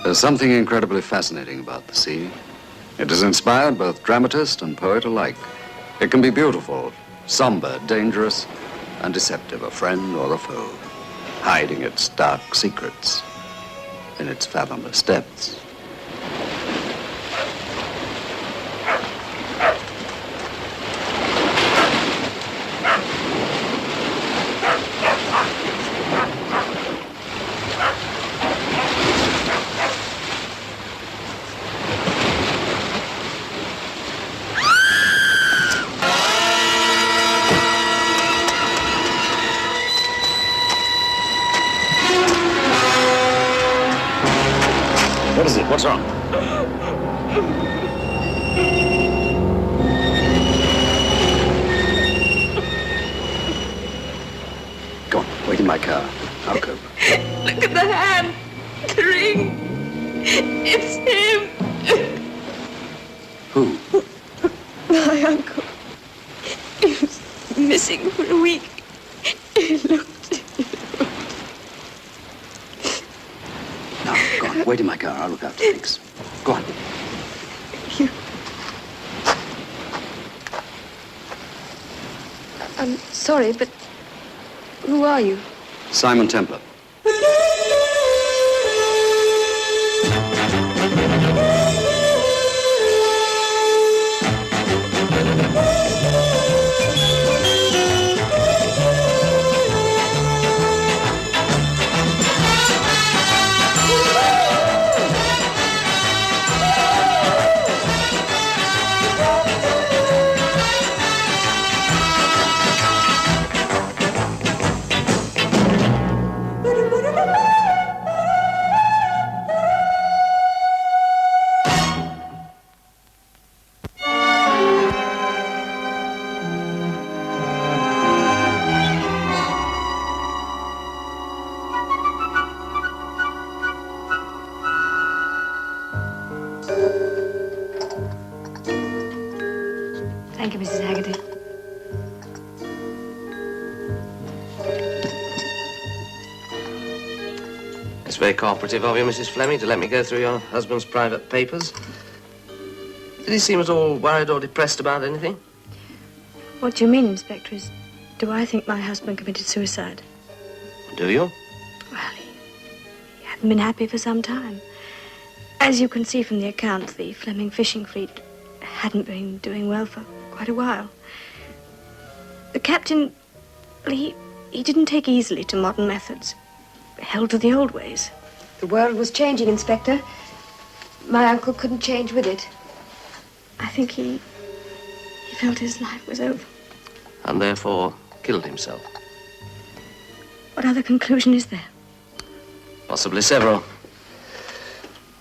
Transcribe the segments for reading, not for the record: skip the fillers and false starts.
There's something incredibly fascinating about the sea. It has inspired both dramatist and poet alike. It can be beautiful, somber, dangerous, and deceptive, a friend or a foe, hiding its dark secrets in its fathomless depths. What is it? What's wrong? Go on, wait in my car. I'll cope. Look at the hand, the ring. It's him. Who? My uncle. He was missing for a week. He looked. Now, go on, wait in my car. I'll look after things. Go on. You. I'm sorry, but who are you? Simon Templar. Thank you, Mrs. Haggerty. It's very cooperative of you, Mrs. Fleming, to let me go through your husband's private papers. Did he seem at all worried or depressed about anything? What do you mean, Inspector? Do I think my husband committed suicide? Do you? Well, he hadn't been happy for some time. As you can see from the account, the Fleming fishing fleet hadn't been doing well for quite a while. The captain, well, he didn't take easily to modern methods. Held to the old ways. The world was changing, Inspector. My uncle couldn't change with it. I think he felt his life was over. And therefore killed himself? What other conclusion is there? Possibly several.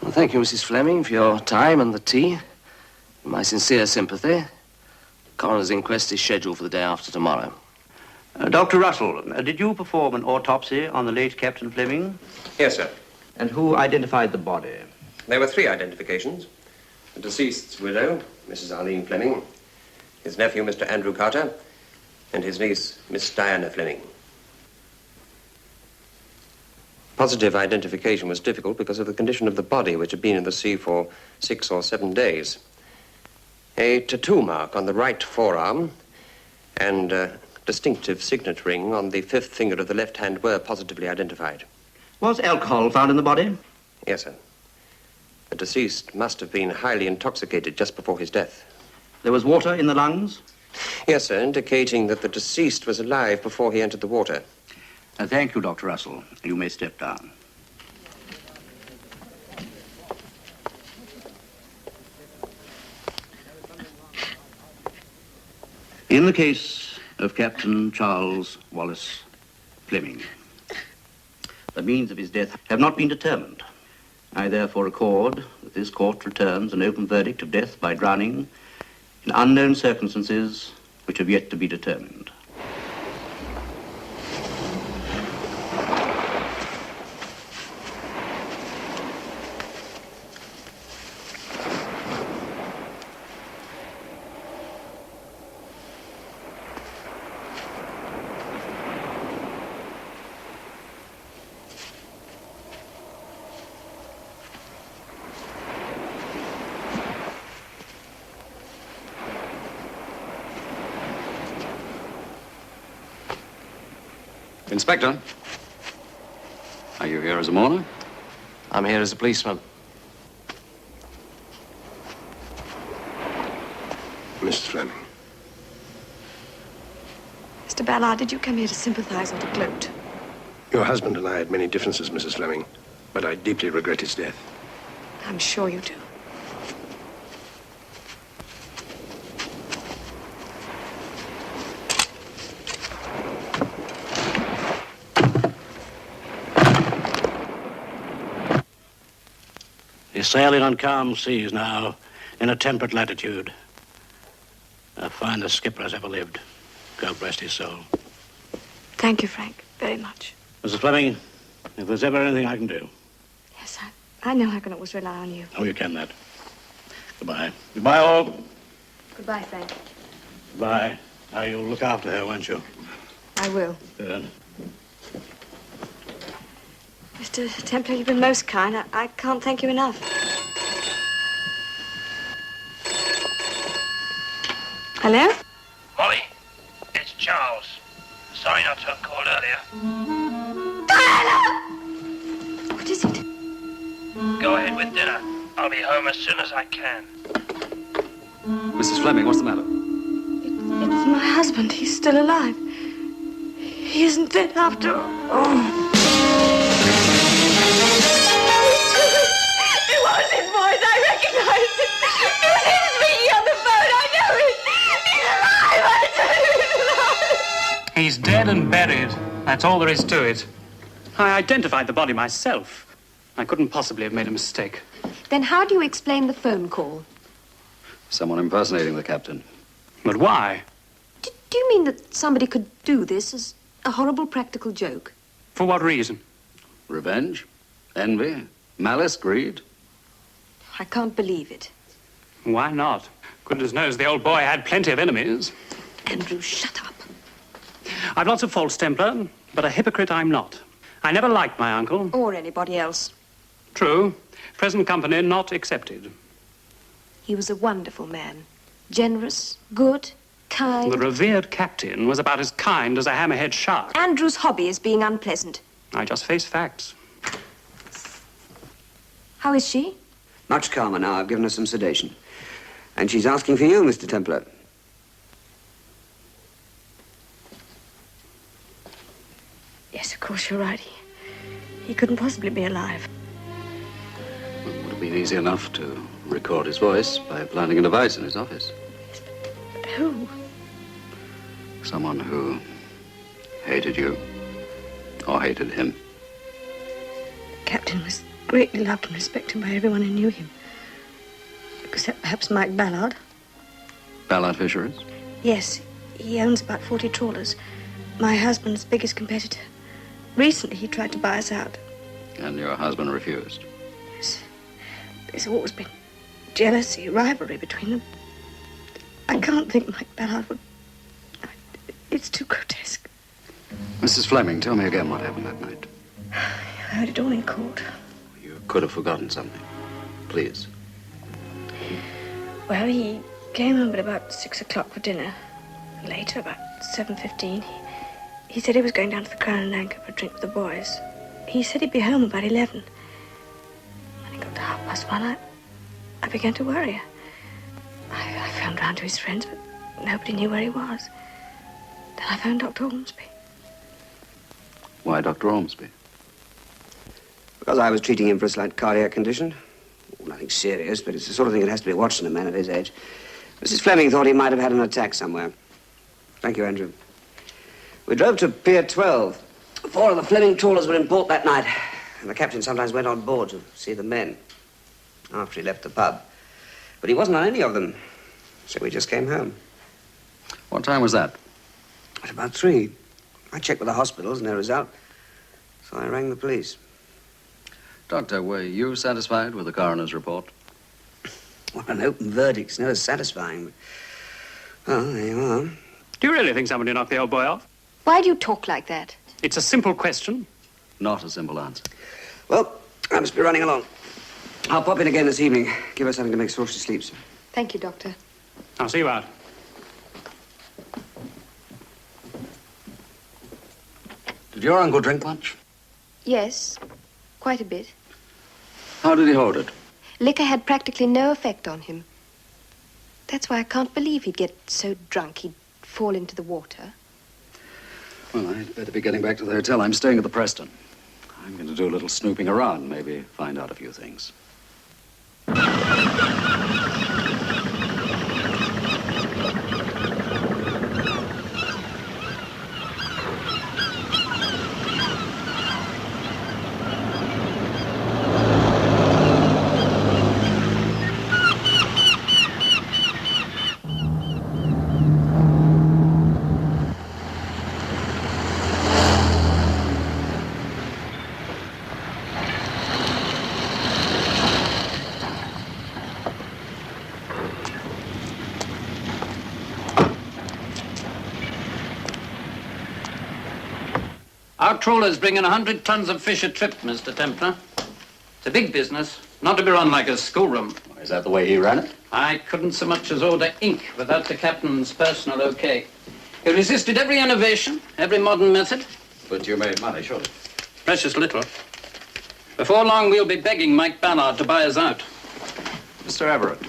Well, thank you, Mrs. Fleming, for your time and the tea. My sincere sympathy. The coroner's inquest is scheduled for the day after tomorrow. Dr. Russell, did you perform an autopsy on the late Captain Fleming? Yes, sir. And who identified the body? There were 3 identifications. The deceased's widow, Mrs. Arlene Fleming, his nephew, Mr. Andrew Carter, and his niece, Miss Diana Fleming. Positive identification was difficult because of the condition of the body, which had been in the sea for 6 or 7 days. A tattoo mark on the right forearm and a distinctive signet ring on the 5th finger of the left hand were positively identified. Was alcohol found in the body? Yes, sir. The deceased must have been highly intoxicated just before his death. There was water in the lungs? Yes, sir, indicating that the deceased was alive before he entered the water. Thank you, Dr. Russell. You may step down. In the case of Captain Charles Wallace Fleming, the means of his death have not been determined. I therefore record that this court returns an open verdict of death by drowning in unknown circumstances which have yet to be determined. Inspector, are you here as a mourner? I'm here as a policeman. Mrs. Fleming. Mr. Ballard, did you come here to sympathize or to gloat? Your husband and I had many differences, Mrs. Fleming, but I deeply regret his death. I'm sure you do. He's sailing on calm seas now, in a temperate latitude. The finest skipper has ever lived. God rest his soul. Thank you, Frank, very much. Mrs. Fleming, if there's ever anything I can do. Yes, I know I can always rely on you. Oh, you can that. Goodbye. Goodbye, all. Goodbye, Frank. Goodbye. Now, you'll look after her, won't you? I will. Good. Mr. Templar, you've been most kind. I can't thank you enough. Hello? Molly, it's Charles. Sorry not to have called earlier. What is it? Go ahead with dinner. I'll be home as soon as I can. Mrs. Fleming, what's the matter? It's my husband. He's still alive. He isn't dead after all. Oh. It was his voice. I recognized it. It was him speaking on the phone. I know it. He's alive. I tell you, he's alive. He's dead and buried. That's all there is to it. I identified the body myself. I couldn't possibly have made a mistake. Then how do you explain the phone call? Someone impersonating the captain. But why? Do you mean that somebody could do this as a horrible practical joke? For what reason? Revenge? Envy? Malice? Greed? I can't believe it. Why not? Goodness knows the old boy had plenty of enemies. Andrew, shut up. I've lots of faults, Templar, but a hypocrite I'm not. I never liked my uncle. Or anybody else. True. Present company not accepted. He was a wonderful man. Generous, good, kind. The revered captain was about as kind as a hammerhead shark. Andrew's hobby is being unpleasant. I just face facts. How is she? Much calmer now. I've given her some sedation. And she's asking for you, Mr. Templar. Yes, of course, you're right. He couldn't possibly be alive. It would have been easy enough to record his voice by planting a device in his office. But who? Someone who hated you or hated him. The captain was greatly loved and respected by everyone who knew him. Except perhaps Mike Ballard. Ballard Fisheries? Yes, he owns about 40 trawlers. My husband's biggest competitor. Recently, he tried to buy us out. And your husband refused? Yes. There's always been jealousy, rivalry between them. I can't think Mike Ballard would... It's too grotesque. Mrs. Fleming, tell me again what happened that night. I heard it all in court. You could have forgotten something. Please. Well, he came home at about 6 o'clock for dinner. Later, about 7:15, he said he was going down to the Crown and Anchor for a drink with the boys. He said he'd be home about 11. When it got to 1:30, I began to worry. I phoned round to his friends, but nobody knew where he was. Then I phoned Dr. Ormsby. Why Dr. Ormsby? Because I was treating him for a slight cardiac condition. Nothing serious, but it's the sort of thing that has to be watched in a man of his age. Mrs. Fleming thought he might have had an attack somewhere. Thank you, Andrew. We drove to Pier 12. 4 of the Fleming trawlers were in port that night, and the captain sometimes went on board to see the men after he left the pub. But he wasn't on any of them, so we just came home. What time was that? At about 3. I checked with the hospitals, no result, so I rang the police. Doctor, were you satisfied with the coroner's report? Well, an open verdict's never satisfying. Well, there you are. Do you really think somebody knocked the old boy off? Why do you talk like that? It's a simple question. Not a simple answer. Well, I must be running along. I'll pop in again this evening. Give her something to make sure she sleeps. Thank you, Doctor. I'll see you out. Did your uncle drink much? Yes, quite a bit. How did he hold it? Liquor had practically no effect on him. That's why I can't believe he'd get so drunk he'd fall into the water. Well, I'd better be getting back to the hotel. I'm staying at the Preston. I'm going to do a little snooping around, maybe find out a few things. Our trawlers bring in 100 tons of fish a trip, Mr. Templar. It's a big business, not to be run like a schoolroom. Is that the way he ran it? I couldn't so much as order ink without the captain's personal okay. He resisted every innovation, every modern method. But you made money, surely. Precious little. Before long, we'll be begging Mike Ballard to buy us out. Mr. Everett,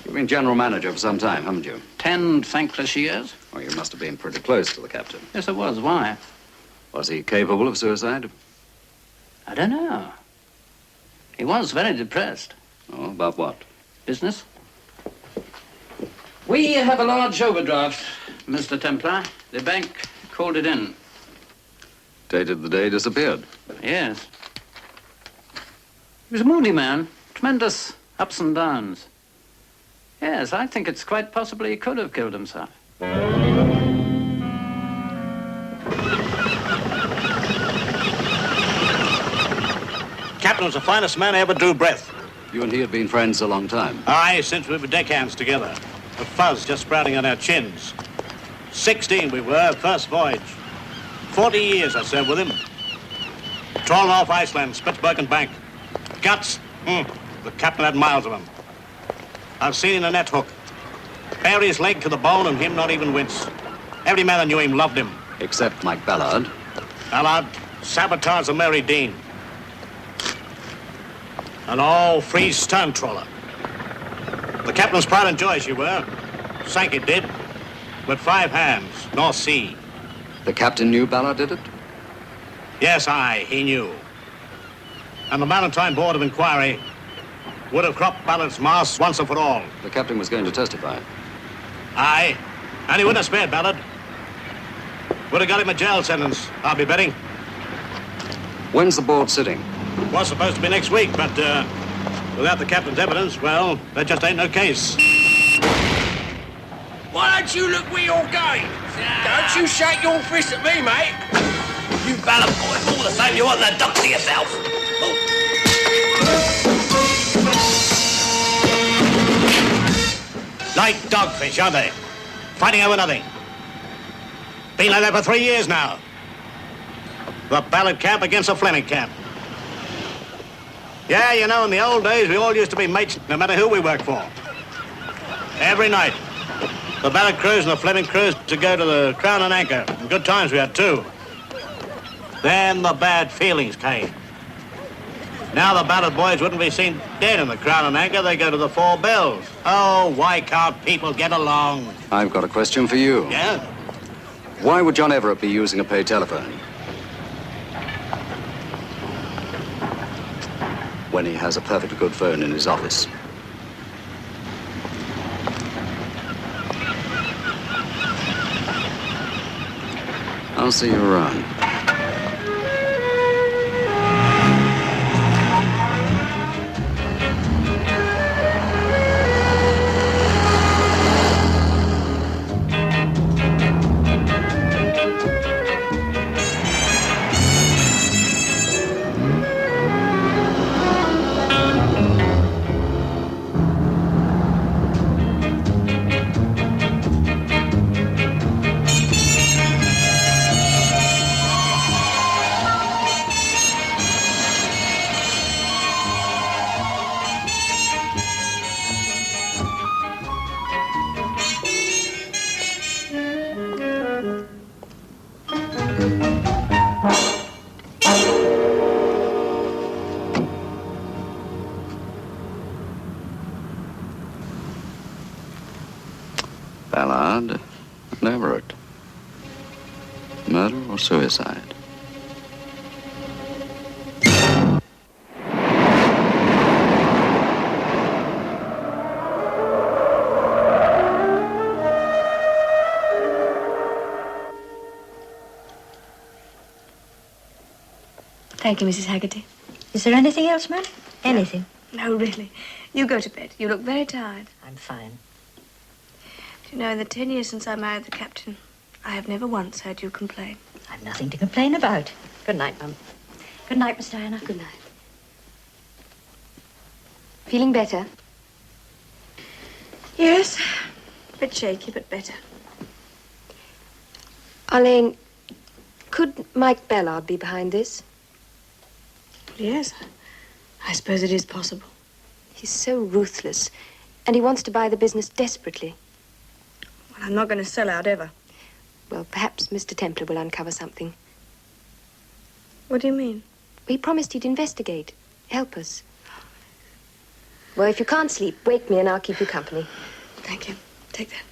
you've been general manager for some time, haven't you? 10 thankless years. Well, you must have been pretty close to the captain. Yes, I was. Why? Was he capable of suicide? I don't know. He was very depressed. Oh, about what? Business. We have a large overdraft, Mr. Templar. The bank called it in. Dated the day he disappeared. Yes. He was a moody man. Tremendous ups and downs. Yes, I think it's quite possible he could have killed himself. Captain was the finest man I ever drew breath. You and he had been friends a long time. Aye, since we were deckhands together. A fuzz just sprouting on our chins. 16 we were, first voyage. 40 years I served with him. Trawling off Iceland, Spitzbergen Bank. Guts, the captain had miles of them. I've seen in a net hook. Bury his leg to the bone and him not even wince. Every man that knew him loved him. Except Mike Ballard. Ballard sabotaged the Mary Dean. An all-free stern trawler. The captain's pride and joy she were. Sank it did. With 5 hands, North Sea. The captain knew Ballard did it? Yes, aye, he knew. And the Maritime Board of Inquiry would have cropped Ballard's masts once and for all. The captain was going to testify. Aye, and he wouldn't have spared Ballard. Would have got him a jail sentence, I'll be betting. When's the board sitting? Was supposed to be next week, but without the captain's evidence, well, there just ain't no case. Why don't you look where you're going? Don't you shake your fist at me, mate. You Ballard boys, all the same, you want that duck to yourself. Like dogfish, aren't they? Fighting over nothing. Been like that for 3 years now. The Ballard camp against the Fleming camp. Yeah, you know, in the old days, we all used to be mates, no matter who we worked for. Every night, the Ballard crews and the Fleming crews to go to the Crown and Anchor. And good times we had, too. Then the bad feelings came. Now the Ballard boys wouldn't be seen dead in the Crown and Anchor. They go to the Four Bells. Oh, why can't people get along? I've got a question for you. Yeah? Why would John Everett be using a pay telephone? When he has a perfectly good phone in his office. I'll see you around. suicide. Thank you, Mrs. Haggerty. Is there anything else, ma'am? Anything? No, really. You go to bed. You look very tired. I'm fine. Do you know, in the 10 years since I married the captain, I have never once heard you complain. I've nothing to complain about. Good night, Mum. Good night, Miss Diana. Good night. Feeling better? Yes. A bit shaky, but better. Arlene, could Mike Ballard be behind this? Yes. I suppose it is possible. He's so ruthless, and he wants to buy the business desperately. Well, I'm not going to sell out ever. Well, perhaps Mr. Templar will uncover something. What do you mean? He promised he'd investigate, help us. Well, if you can't sleep, wake me and I'll keep you company. Thank you. Take that.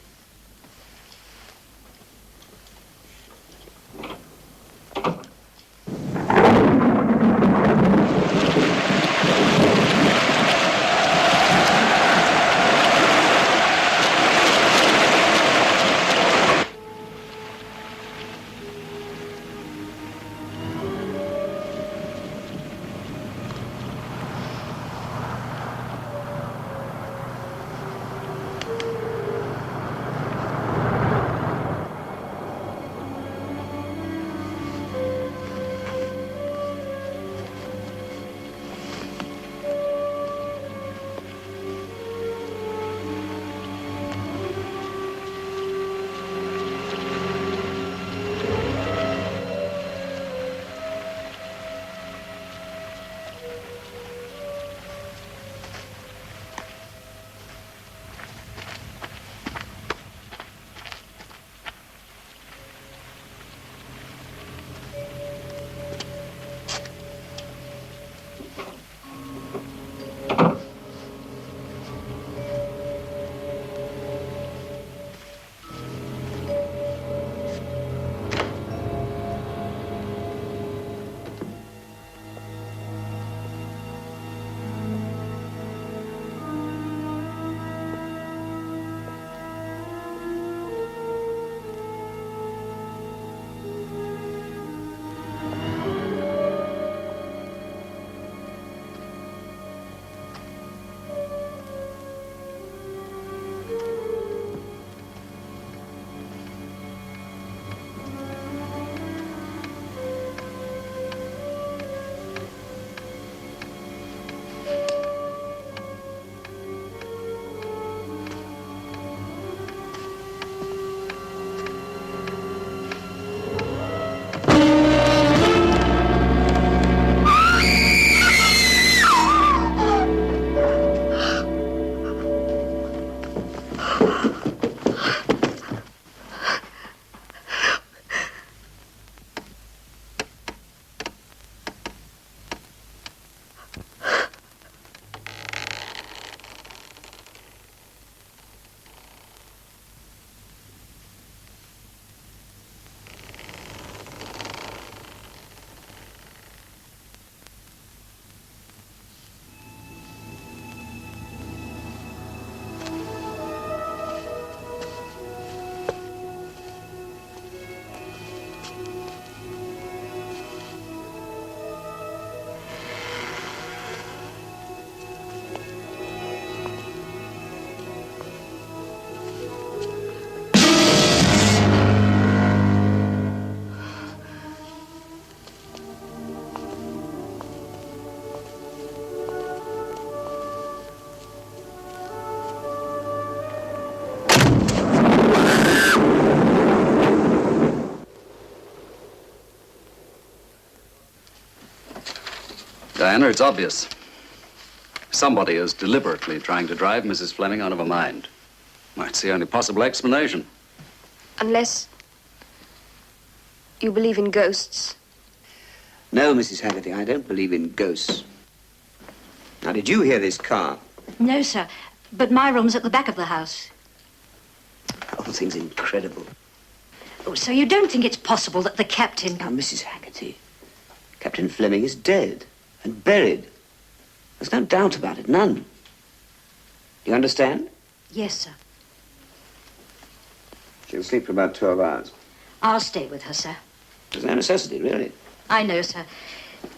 Diana, it's obvious. Somebody is deliberately trying to drive Mrs. Fleming out of her mind. It's the only possible explanation. Unless you believe in ghosts. No, Mrs. Haggerty, I don't believe in ghosts. Now, did you hear this car? No, sir. But my room's at the back of the house. The whole thing's incredible. Oh, so you don't think it's possible that the captain... Now, Mrs. Haggerty, Captain Fleming is dead and buried. There's no doubt about it, none. You understand? Yes, sir. She'll sleep for about 12 hours. I'll stay with her, sir. There's no necessity, really. I know, sir.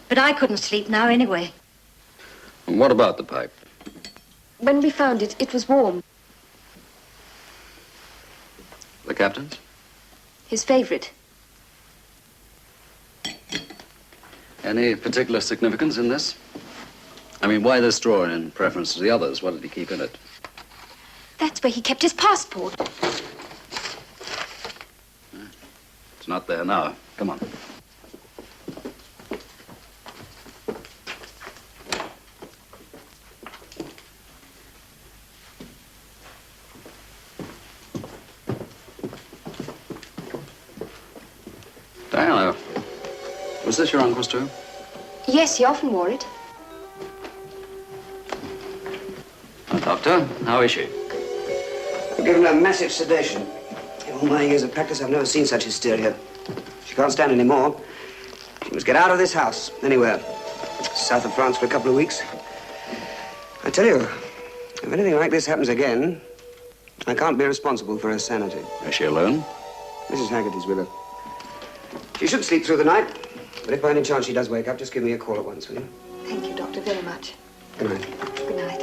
But I couldn't sleep now anyway. And what about the pipe? When we found it, it was warm. The captain's? His favorite. Any particular significance in this? I mean, why this drawer in preference to the others? What did he keep in it? That's where he kept his passport. It's not there now. Come on. Diana, was this your uncle's too? Yes, he often wore it. Doctor, how is she? I've given her massive sedation. In all my years of practice, I've never seen such hysteria. She can't stand any more. She must get out of this house, anywhere. South of France for a couple of weeks. I tell you, if anything like this happens again, I can't be responsible for her sanity. Is she alone? Mrs. Haggerty's with her. She should sleep through the night, but if by any chance she does wake up, just give me a call at once, will you? Thank you, Doctor, very much. Good night. Good night.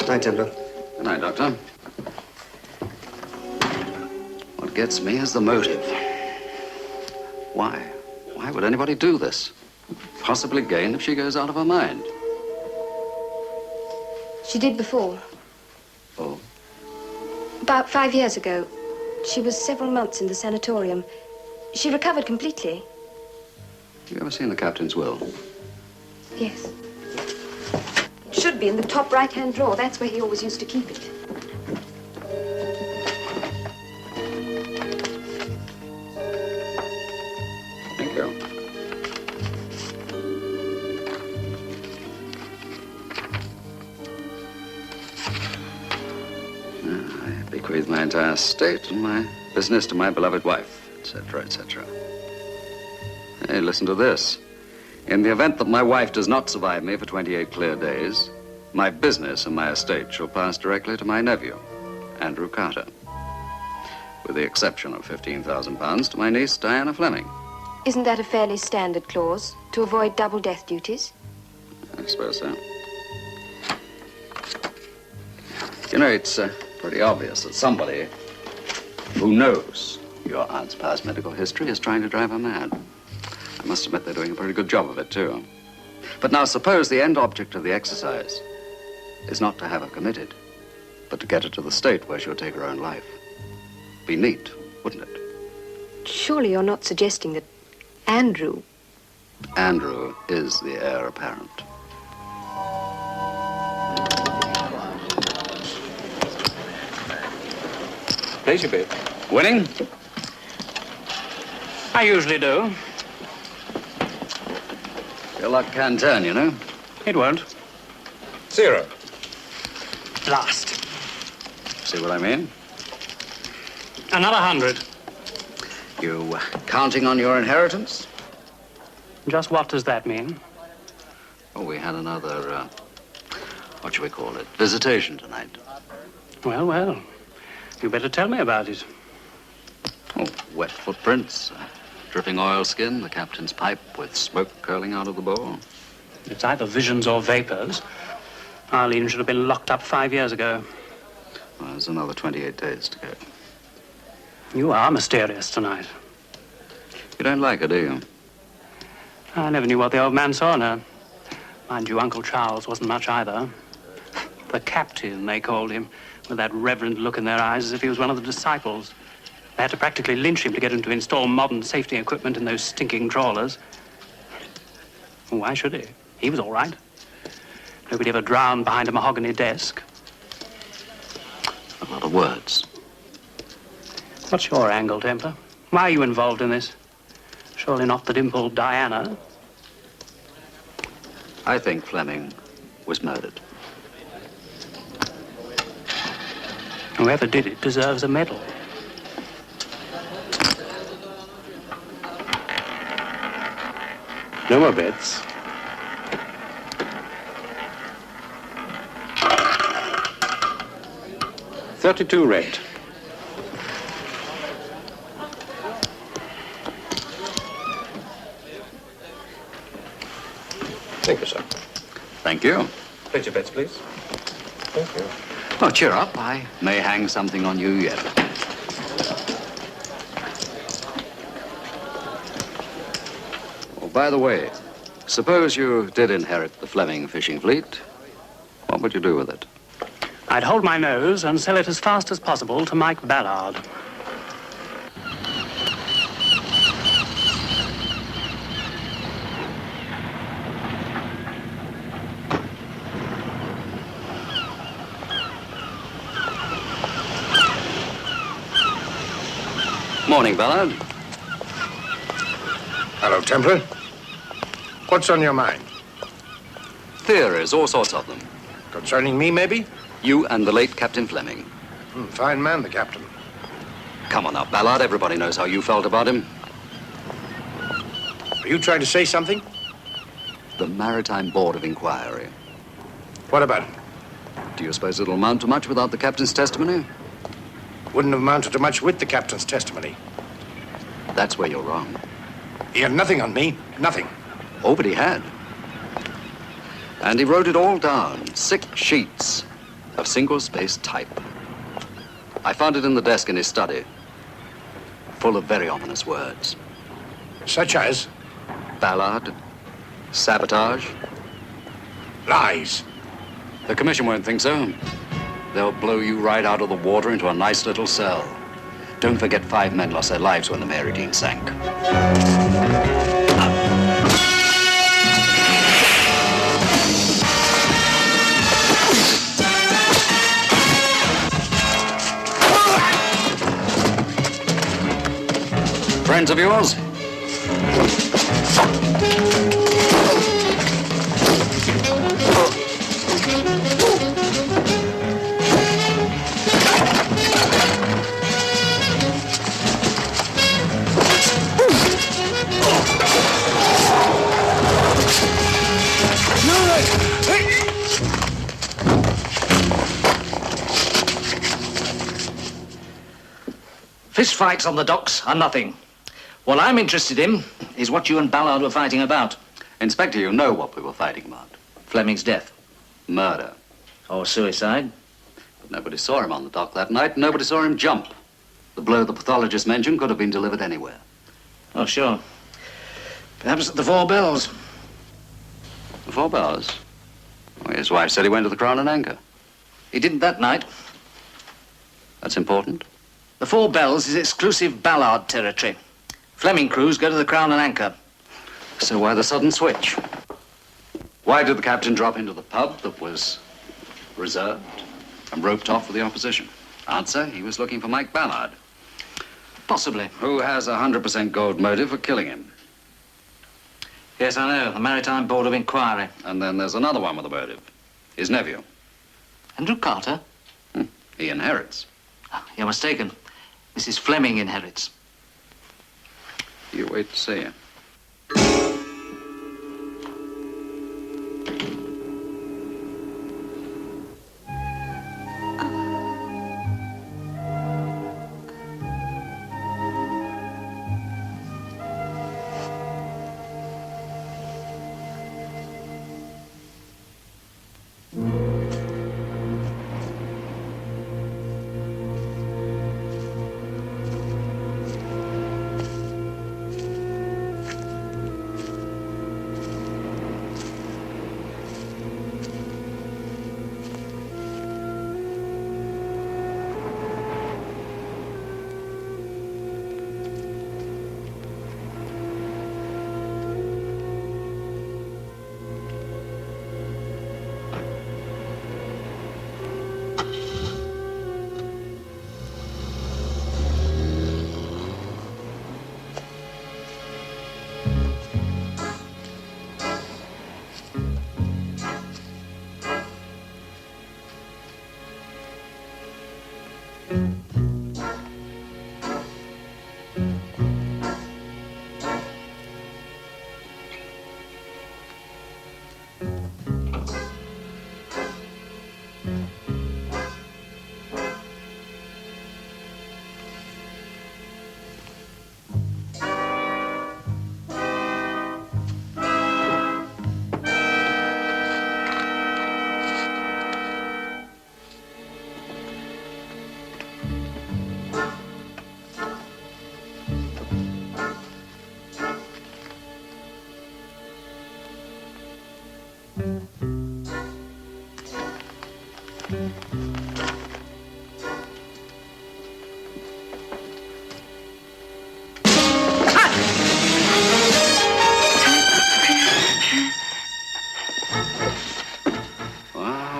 Good night, Templar. Good night, Doctor. What gets me is the motive. Why? Why would anybody do this? Possibly gain if she goes out of her mind. She did before. Oh? About 5 years ago. She was several months in the sanatorium. She recovered completely. You ever seen the captain's will? Yes. It should be in the top right-hand drawer. That's where he always used to keep it. Thank you. I bequeath my entire estate and my business to my beloved wife, etc., etc. Hey, listen to this. In the event that my wife does not survive me for 28 clear days, my business and my estate shall pass directly to my nephew, Andrew Carter, with the exception of £15,000 to my niece, Diana Fleming. Isn't that a fairly standard clause to avoid double death duties? I suppose so. You know, it's pretty obvious that somebody who knows your aunt's past medical history is trying to drive her mad. I must admit they're doing a pretty good job of it, too. But now suppose the end object of the exercise is not to have her committed, but to get her to the state where she'll take her own life. Be neat, wouldn't it? Surely you're not suggesting that Andrew... Andrew is the heir apparent. Place your bet. Winning? I usually do. Your luck can turn, you know. It won't. 0. Last. See what I mean? Another 100. You counting on your inheritance? Just what does that mean? Oh, we had another, what shall we call it, visitation tonight. Well, well. You better tell me about it. Oh, wet footprints, dripping oilskin, the captain's pipe with smoke curling out of the bowl. It's either visions or vapors. Arlene should have been locked up 5 years ago. Well, there's another 28 days to go. You are mysterious tonight. You don't like her, do you? I never knew what the old man saw in her. Mind you, Uncle Charles wasn't much either. The captain, they called him, with that reverent look in their eyes as if he was one of the disciples. They had to practically lynch him to get him to install modern safety equipment in those stinking trawlers. Why should he? He was all right. Nobody ever drowned behind a mahogany desk. A lot of words. What's your angle, Templar? Why are you involved in this? Surely not the dimpled Diana. I think Fleming was murdered. Whoever did it deserves a medal. No more bets. $32 red. Thank you, sir. Thank you. Place your bets, please. Thank you. Oh, cheer up. I may hang something on you yet. Oh, by the way, suppose you did inherit the Fleming fishing fleet. What would you do with it? I'd hold my nose and sell it as fast as possible to Mike Ballard. Morning, Ballard. Hello, Templar. What's on your mind? Theories, all sorts of them. Concerning me, maybe? You and the late Captain Fleming. Fine man, the captain. Come on now, Ballard. Everybody knows how you felt about him. Are you trying to say something? The Maritime Board of Inquiry. What about it? Do you suppose it'll amount to much without the captain's testimony? Wouldn't have amounted to much with the captain's testimony. That's where you're wrong. He had nothing on me. Nothing. Oh, but he had. And he wrote it all down. 6 sheets of single-spaced type. I found it in the desk in his study. Full of very ominous words. Such as? Ballard. Sabotage. Lies. The commission won't think so. They'll blow you right out of the water into a nice little cell. Don't forget 5 men lost their lives when the Mary Dean sank. Friends of yours? Fist fights on the docks are nothing. What I'm interested in is what you and Ballard were fighting about. Inspector, you know what we were fighting about. Fleming's death. Murder. Or suicide. But nobody saw him on the dock that night. Nobody saw him jump. The blow the pathologist mentioned could have been delivered anywhere. Oh, sure. Perhaps at the Four Bells. The Four Bells? Well, his wife said he went to the Crown and Anchor. He didn't that night. That's important. The Four Bells is exclusive Ballard territory. Fleming crews go to the Crown and Anchor. So why the sudden switch? Why did the captain drop into the pub that was reserved and roped off for the opposition? Answer, he was looking for Mike Ballard. Possibly. Who has a 100% gold motive for killing him. Yes, I know. The Maritime Board of Inquiry. And then there's another one with a motive. His nephew. Andrew Carter? He inherits. You're mistaken. Mrs. Fleming inherits. You wait to see.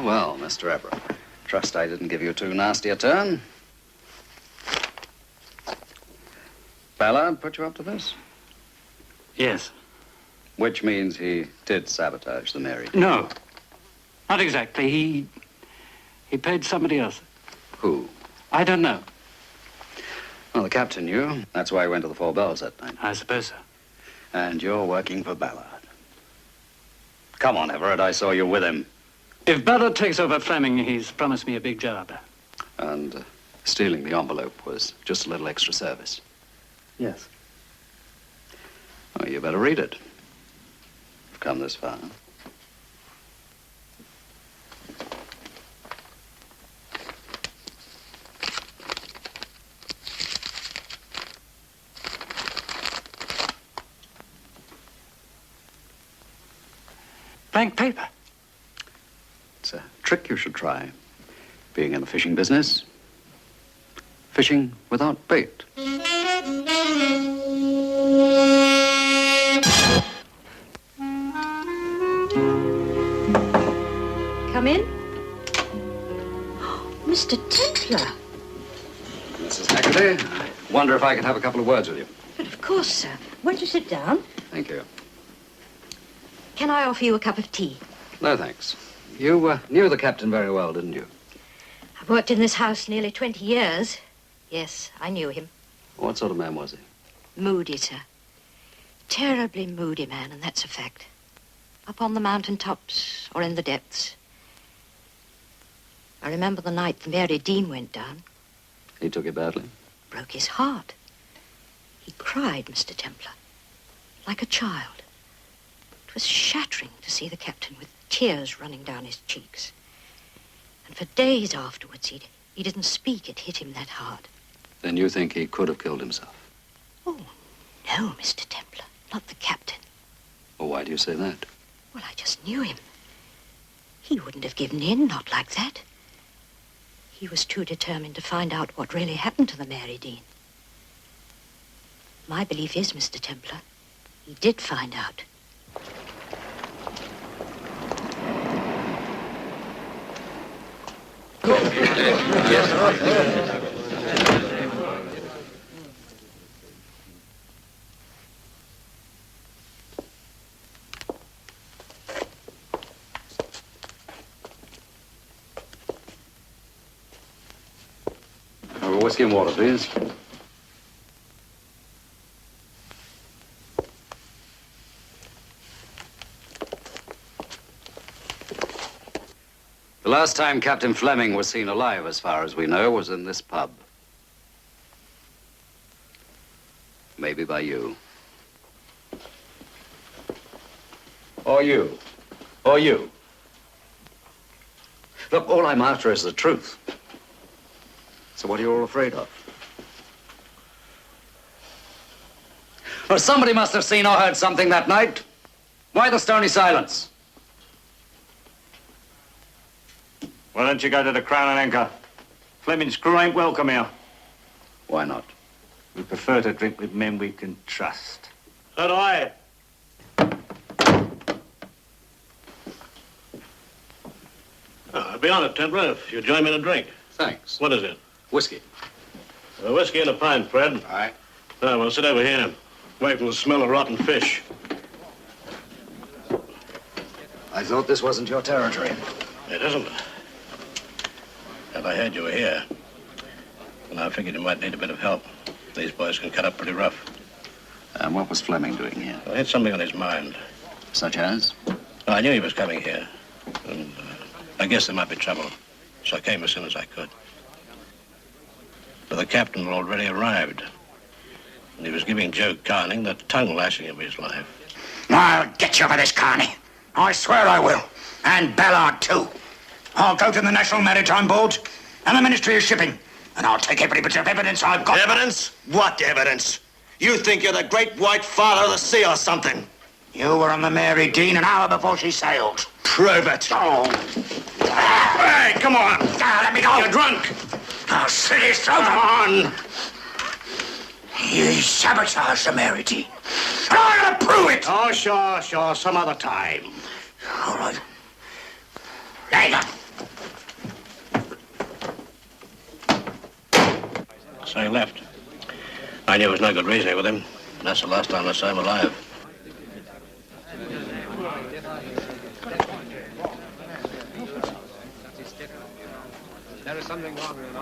Well, Mr. Everett, trust I didn't give you too nasty a turn. Ballard put you up to this? Yes. Which means he did sabotage the Mary. No, not exactly. He paid somebody else. Who? I don't know. Well, the captain knew. That's why he went to the Four Bells that night. I suppose so. And you're working for Ballard. Come on, Everett, I saw you with him. If Ballard takes over Fleming, he's promised me a big job. And stealing the envelope was just a little extra service. Yes. Oh, you better read it. You've come this far. Blank paper. It's a trick you should try. Being in the fishing business. Fishing without bait. Come in. Mr. Templar. Mrs. Haggerty, I wonder if I could have a couple of words with you. But of course, sir. Won't you sit down? Thank you. Can I offer you a cup of tea? No, thanks. You knew the captain very well, didn't you? I've worked in this house nearly 20 years. Yes, I knew him. What sort of man was he? Moody, sir. Terribly moody man, and that's a fact. Up on the mountain tops or in the depths. I remember the night the Mary Dean went down. He took it badly? Broke his heart. He cried, Mr. Templar, like a child. It was shattering to see the captain with tears running down his cheeks. And for days afterwards, he didn't speak. It hit him that hard. Then you think he could have killed himself? Oh, no, Mr. Templar, not the captain. Well, why do you say that? Well, I just knew him. He wouldn't have given in, not like that. He was too determined to find out what really happened to the Mary Dean. My belief is, Mr. Templar, he did find out. A whiskey and water, please. The last time Captain Fleming was seen alive, as far as we know, was in this pub. Maybe by you. Or you. Or you. Look, all I'm after is the truth. So what are you all afraid of? Well, somebody must have seen or heard something that night. Why the stony silence? Why don't you go to the Crown and Anchor? Fleming's crew ain't welcome here. Why not? We prefer to drink with men we can trust. So do I. I'll be honoured, Templar, if you join me in a drink. Thanks. What is it? Whiskey. A whiskey and a pint, Fred. All right. Well, sit over here, away from the smell of rotten fish. I thought this wasn't your territory. It isn't. If I heard you were here, well, I figured you might need a bit of help. These boys can cut up pretty rough. And what was Fleming doing here? Well, he had something on his mind. Such as? I knew he was coming here, and I guess there might be trouble, so I came as soon as I could. But the captain had already arrived, and he was giving Joe Carning the tongue lashing of his life. I'll get you for this, Carney. I swear I will. And Ballard, too. I'll go to the National Maritime Board and the Ministry of Shipping, and I'll take every bit of evidence I've got. Evidence? What evidence? You think you're the great white father of the sea or something? You were on the Mary Dean an hour before she sailed. Prove it. Oh. Hey, come on. Let me go. You're drunk. I'll slit his throat. Come on. He sabotaged the Mary Dean. And I'm gonna prove it. Oh, sure, some other time. All right. Later. So he left. I knew there was no good reasoning with him. That's the last time I saw him alive. There is something wrong with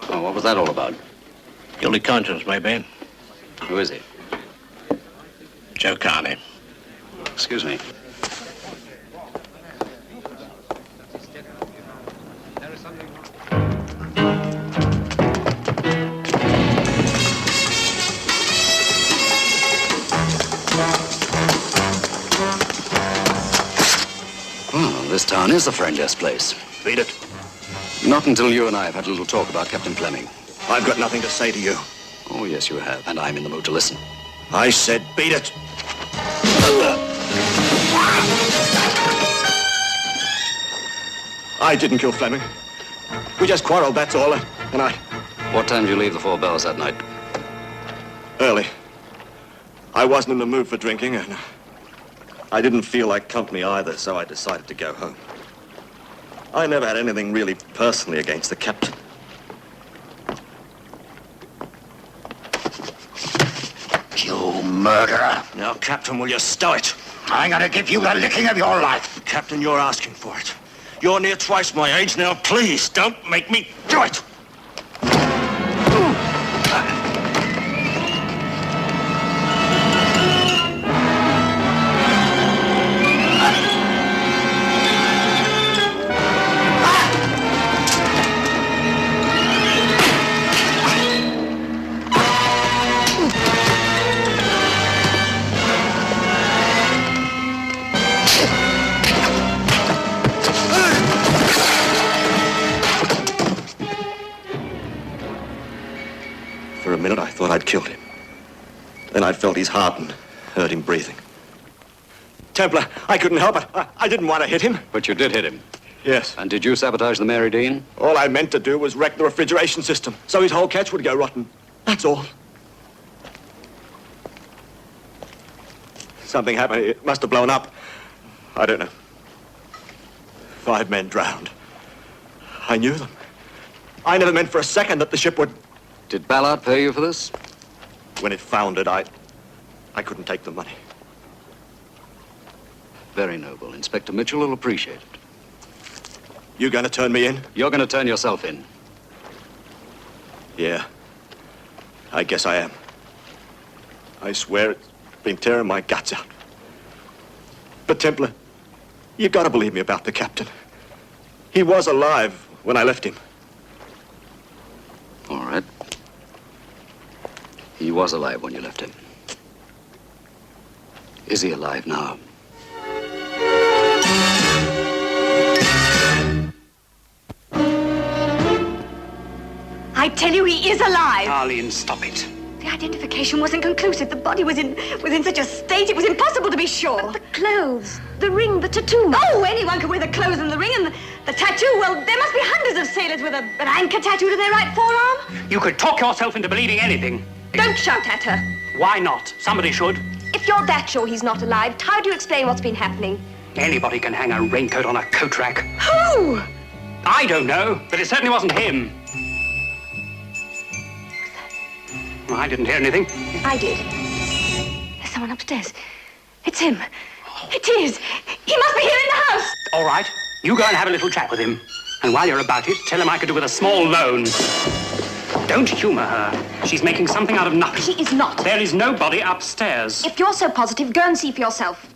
Oh, what was that all about? Guilty conscience, maybe. Who is he? Joe Carney. Excuse me. There is something Well, this town is the friendliest place. Beat it. Not until you and I have had a little talk about Captain Fleming. I've got nothing to say to you. Oh, yes, you have, and I'm in the mood to listen. I said beat it. I didn't kill Fleming. We just quarreled, that's all. And I... What time did you leave the Four Bells that night? Early. I wasn't in the mood for drinking, and I didn't feel like company either, so I decided to go home. I never had anything really personally against the captain. You murderer. Now, Captain, will you stow it? I'm gonna give you the licking of your life. Captain, you're asking for it. You're near twice my age. Now, please, don't make me do it. For a minute, I thought I'd killed him. Then I felt his heart and heard him breathing. Templar, I couldn't help it. I didn't want to hit him. But you did hit him. Yes. And did you sabotage the Mary Dean? All I meant to do was wreck the refrigeration system, so his whole catch would go rotten. That's all. Something happened. It must have blown up. I don't know. 5 men drowned. I knew them. I never meant for a second that the ship would... Did Ballard pay you for this? When it foundered, I couldn't take the money. Very noble. Inspector Mitchell will appreciate it. You going to turn me in? You're going to turn yourself in. Yeah. I guess I am. I swear it's been tearing my guts out. But Templar, you've got to believe me about the captain. He was alive when I left him. All right. He was alive when you left him. Is he alive now? I tell you, he is alive. Arlene, stop it. The identification wasn't conclusive. The body was in such a state it was impossible to be sure. But the clothes, the ring, the tattoo. Oh, anyone can wear the clothes and the ring and the tattoo. Well, there must be hundreds of sailors with an anchor tattooed in their right forearm. You could talk yourself into believing anything. Don't shout at her. Why not? Somebody should. If you're that sure he's not alive, how do you explain what's been happening? Anybody can hang a raincoat on a coat rack. Who? I don't know, but it certainly wasn't him. Well, I didn't hear anything. I did. There's someone upstairs. It's him. It is. He must be here in the house. All right, you go and have a little chat with him. And while you're about it, tell him I could do with a small loan. Don't humor her. She's making something out of nothing. She is not. There is nobody upstairs. If you're so positive, go and see for yourself.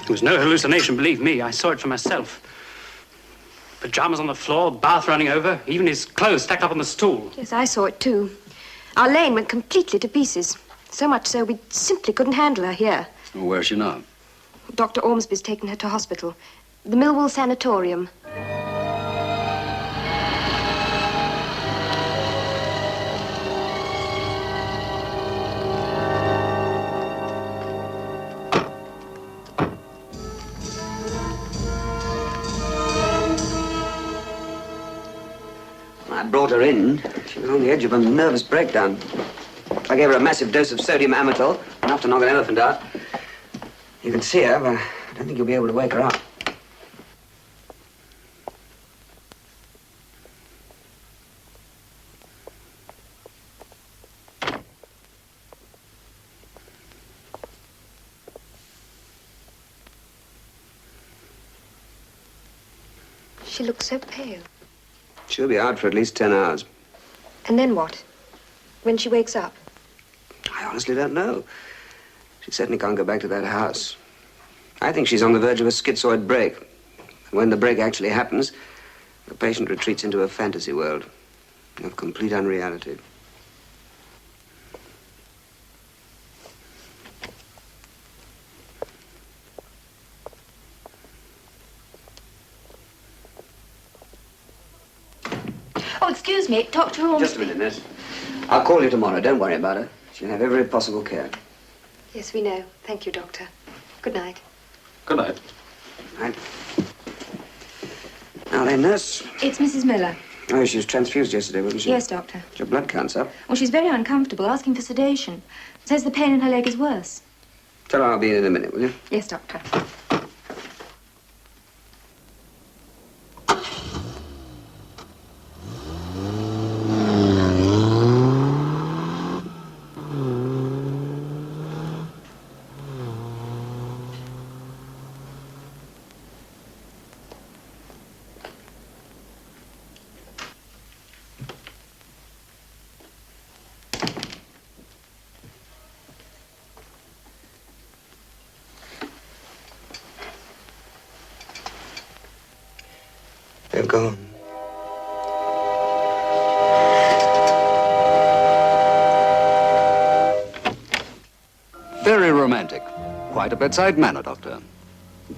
It was no hallucination, believe me. I saw it for myself. Pajamas on the floor, bath running over, even his clothes stacked up on the stool. Yes, I saw it too. Arlene went completely to pieces. So much so we simply couldn't handle her here. Well, where's she now? Dr. Ormsby's taken her to hospital. The Millwall Sanatorium. I brought her in. She was on the edge of a nervous breakdown. I gave her a massive dose of sodium amytal, enough to knock an elephant out. You can see her, but I don't think you'll be able to wake her up. She looks so pale. She'll be out for at least 10 hours. And then what? When she wakes up? I honestly don't know. She certainly can't go back to that house. I think she's on the verge of a schizoid break. And when the break actually happens, the patient retreats into a fantasy world of complete unreality. Oh, excuse me, Dr. Ormsby. Just a minute, miss. I'll call you tomorrow. Don't worry about her. She'll have every possible care. Yes, we know. Thank you, Doctor. Good night. Good night. Right. Now then, nurse. It's Mrs. Miller. Oh, she was transfused yesterday, wasn't she? Yes, Doctor. Your blood count's up. Well, she's very uncomfortable, asking for sedation. Says the pain in her leg is worse. Tell her I'll be in a minute, will you? Yes, Doctor. They've gone. Very romantic. Quite a bedside manner, Doctor.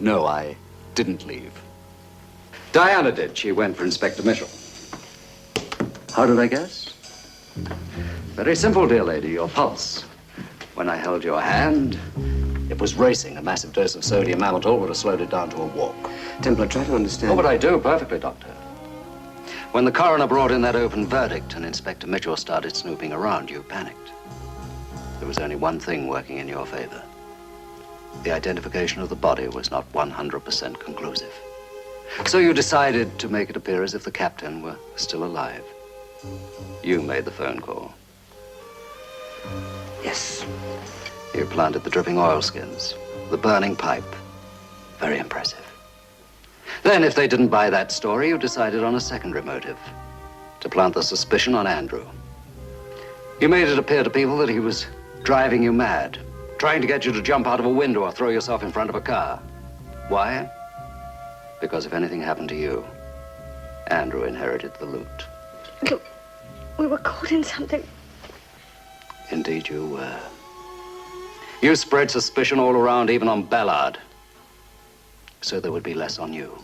No, I didn't leave. Diana did. She went for Inspector Mitchell. How did I guess? Very simple, dear lady. Your pulse. When I held your hand, it was racing. A massive dose of sodium amytal would have slowed it down to a walk. Templar, try to understand. Oh, but I do perfectly, Doctor. When the coroner brought in that open verdict and Inspector Mitchell started snooping around, you panicked. There was only one thing working in your favor. The identification of the body was not 100% conclusive. So you decided to make it appear as if the captain were still alive. You made the phone call. Yes. You planted the dripping oilskins, the burning pipe. Very impressive. Then, if they didn't buy that story, you decided on a secondary motive, to plant the suspicion on Andrew. You made it appear to people that he was driving you mad, trying to get you to jump out of a window or throw yourself in front of a car. Why? Because if anything happened to you, Andrew inherited the loot. Look, we were caught in something. Indeed you were. You spread suspicion all around, even on Ballard. So there would be less on you.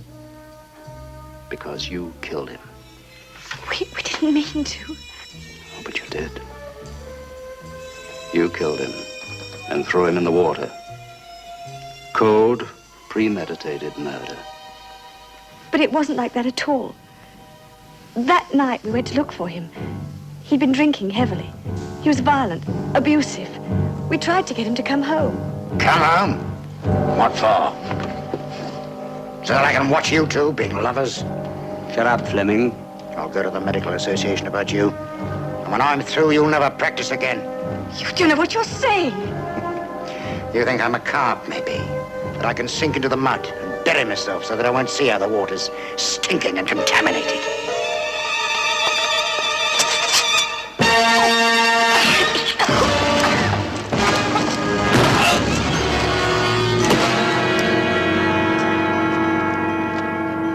Because you killed him. We didn't mean to. Oh, but you did. You killed him and threw him in the water. Cold, premeditated murder. But it wasn't like that at all. That night we went to look for him. He'd been drinking heavily. He was violent, abusive. We tried to get him to come home. Come home? What for? So that I can watch you two being lovers? Shut up, Fleming. I'll go to the medical association about you. And when I'm through, you'll never practice again. You don't know what you're saying. You think I'm a carp, maybe? That I can sink into the mud and bury myself so that I won't see how the water's stinking and contaminated.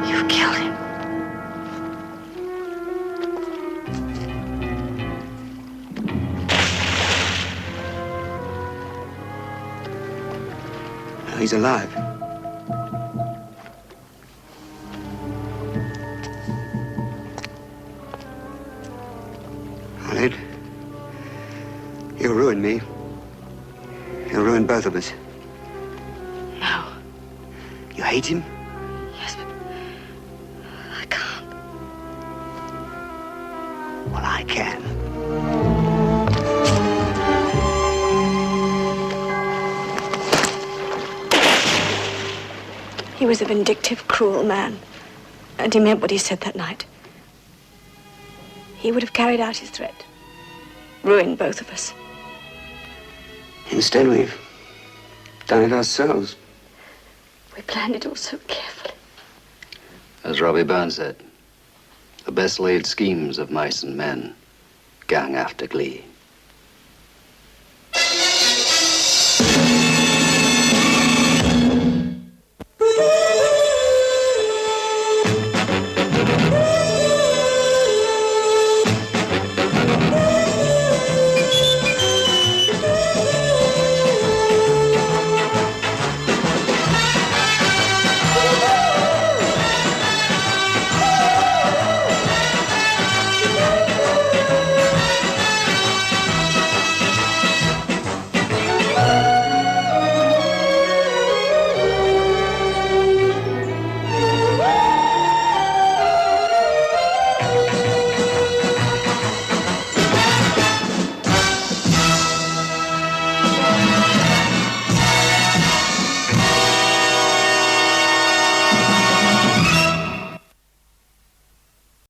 You killed him. Oh, he's alive. Arlene, you'll ruin me. You'll ruin both of us. No. You hate him? Yes, but I can't. Well, I can. He was a vindictive, cruel man. And he meant what he said that night. He would have carried out his threat. Ruined both of us. Instead, we've done it ourselves. We planned it all so carefully. As Robbie Burns said, the best laid schemes of mice and men gang after glee.